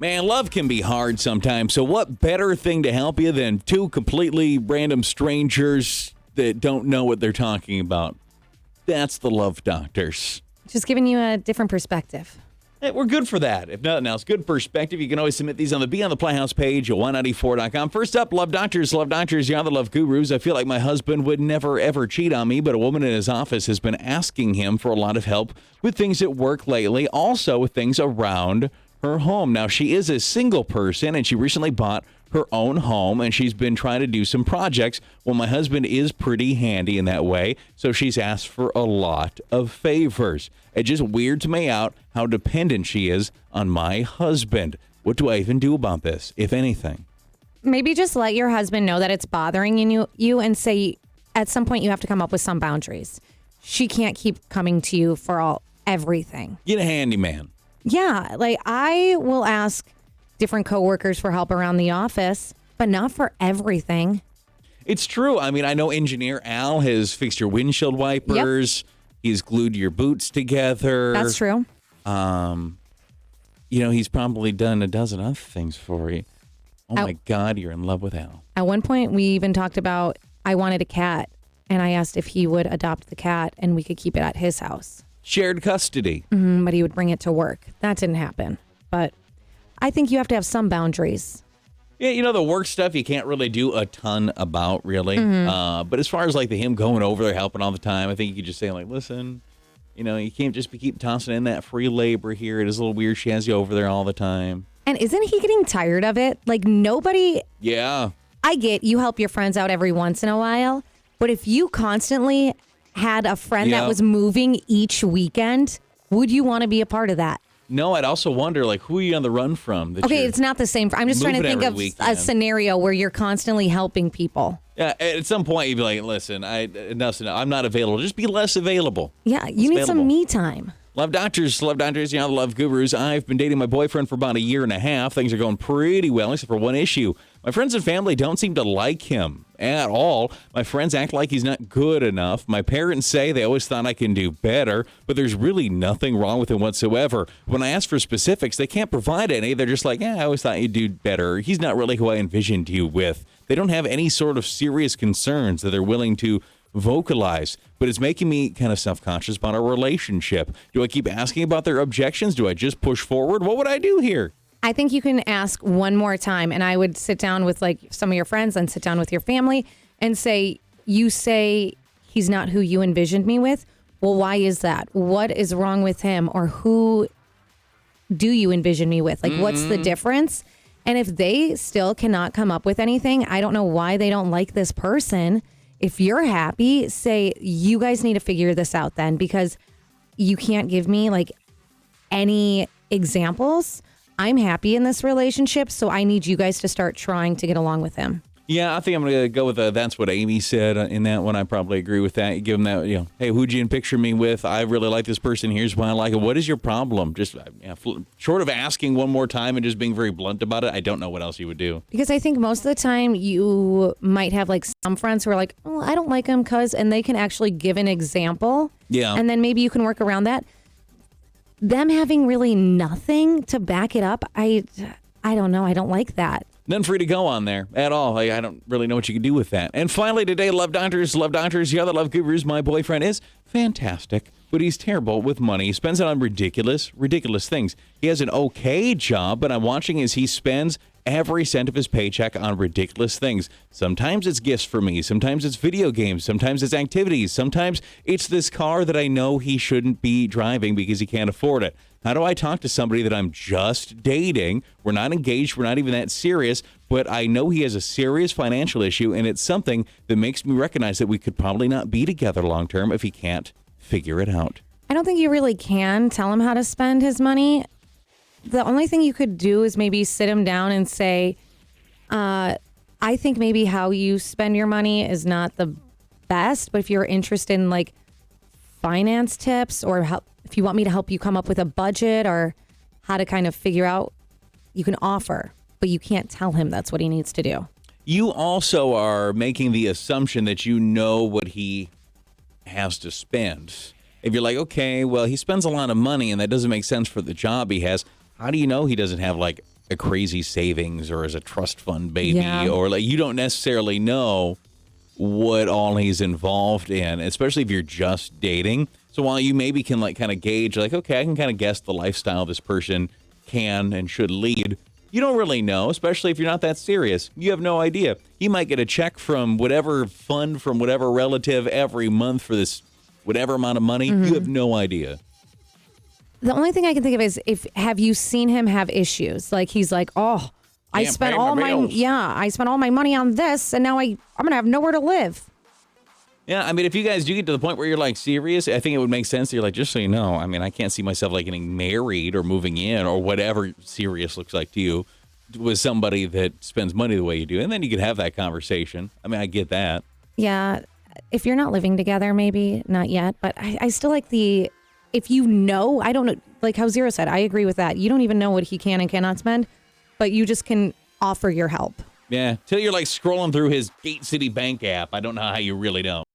Man, love can be hard sometimes. So what better thing to help you than two completely random strangers that don't know what they're talking about? That's the Love Doctors. Just giving you a different perspective. Hey, we're good for that. If nothing else, good perspective. You can always submit these on the Be on the Playhouse page at 194.com. First up, Love Doctors. Love Doctors, you're the love gurus. I feel like my husband would never, ever cheat on me, but a woman in his office has been asking him for a lot of help with things at work lately, also with things around her home. Now, she is a single person, and she recently bought her own home, and she's been trying to do some projects. Well, my husband is pretty handy in that way, so she's asked for a lot of favors. It just weirds me out how dependent she is on my husband. What do I even do about this, if anything? Maybe just let your husband know that it's bothering you and say at some point you have to come up with some boundaries. She can't keep coming to you for everything. Get a handyman. Yeah, like I will ask different coworkers for help around the office, but not for everything. It's true. I mean, I know engineer Al has fixed your windshield wipers. Yep. He's glued your boots together. That's true. He's probably done a dozen other things for you. Oh, my God, you're in love with Al. At one point, we even talked about I wanted a cat, and I asked if he would adopt the cat and we could keep it at his house. Shared custody. Mm-hmm, but he would bring it to work. That didn't happen. But I think you have to have some boundaries. Yeah, the work stuff you can't really do a ton about, really. Mm-hmm. But as far as like him going over there helping all the time, I think you could just say like, listen, you can't just keep tossing in that free labor here. It is a little weird. She has you over there all the time. And isn't he getting tired of it? Like nobody. Yeah. I get you help your friends out every once in a while, but if you constantly had a friend that was moving each weekend, would you want to be a part of that? No, I'd also wonder, like, who are you on the run from? Okay, it's not the same. I'm just trying to think of a scenario where you're constantly helping people. Yeah, at some point you'd be like, listen, enough's enough. I'm not available. Just be less available. Yeah, you need some me time. Love Doctors, the Love Gurus. I've been dating my boyfriend for about a year and a half. Things are going pretty well, except for one issue. My friends and family don't seem to like him at all. My friends act like he's not good enough. My parents say they always thought I can do better, but there's really nothing wrong with him whatsoever. When I ask for specifics, they can't provide any. They're just like, I always thought you'd do better. He's not really who I envisioned you with. They don't have any sort of serious concerns that they're willing to vocalize, but it's making me kind of self-conscious about our relationship. Do I keep asking about their objections? Do I just push forward? What would I do here? I think you can ask one more time, and I would sit down with like some of your friends and sit down with your family and say, you say he's not who you envisioned me with. Well, why is that? What is wrong with him? Or who do you envision me with? Like, what's the difference? And if they still cannot come up with anything, I don't know why they don't like this person. If you're happy, say, you guys need to figure this out then, because you can't give me like any examples. I'm happy in this relationship, so I need you guys to start trying to get along with him. Yeah, I think I'm going to go with that's what Amy said in that one. I probably agree with that. You give them that, hey, who'd you picture me with? I really like this person. Here's why I like it. What is your problem? Just short of asking one more time and just being very blunt about it, I don't know what else you would do. Because I think most of the time you might have like some friends who are like, oh, I don't like him because, and they can actually give an example. Yeah. And then maybe you can work around that. Them having really nothing to back it up, I don't know. I don't like that. None free to go on there at all. I don't really know what you can do with that. And finally today, Love Doctors, the other Love Gurus. My boyfriend is fantastic, but he's terrible with money. He spends it on ridiculous things. He has an okay job, but I'm watching as he spends every cent of his paycheck on ridiculous things. Sometimes it's gifts for me. Sometimes it's video games. Sometimes it's activities. Sometimes it's this car that I know he shouldn't be driving because he can't afford it. How do I talk to somebody that I'm just dating? We're not engaged. We're not even that serious, but I know he has a serious financial issue, and it's something that makes me recognize that we could probably not be together long term if he can't figure it out. I don't think you really can tell him how to spend his money. The only thing you could do is maybe sit him down and say, I think maybe how you spend your money is not the best, but if you're interested in like finance tips or if you want me to help you come up with a budget or how to kind of figure out, you can offer, but you can't tell him that's what he needs to do. You also are making the assumption that you know what he has to spend. If you're like, okay, well, he spends a lot of money and that doesn't make sense for the job he has. How do you know he doesn't have like a crazy savings or as a trust fund baby, Yeah. or like you don't necessarily know what all he's involved in, especially if you're just dating. So while you maybe can like kind of gauge like, okay, I can kind of guess the lifestyle this person can and should lead, you don't really know, especially if you're not that serious. You have no idea. He might get a check from whatever fund, from whatever relative every month for this whatever amount of money. You have no idea. The only thing I can think of is have you seen him have issues? Like he's like, oh, I Can't spent pay all my bills. I spent all my money on this, and now I'm gonna have nowhere to live. Yeah, I mean, if you guys do get to the point where you're like serious, I think it would make sense. You're like, just so you know, I mean, I can't see myself like getting married or moving in or whatever serious looks like to you with somebody that spends money the way you do. And then you could have that conversation. I mean, I get that. Yeah, if you're not living together, maybe not yet, but I still like if you know, I don't know, like how Zero said, I agree with that. You don't even know what he can and cannot spend, but you just can offer your help. Yeah, till you're like scrolling through his Gate City Bank app. I don't know how you really know.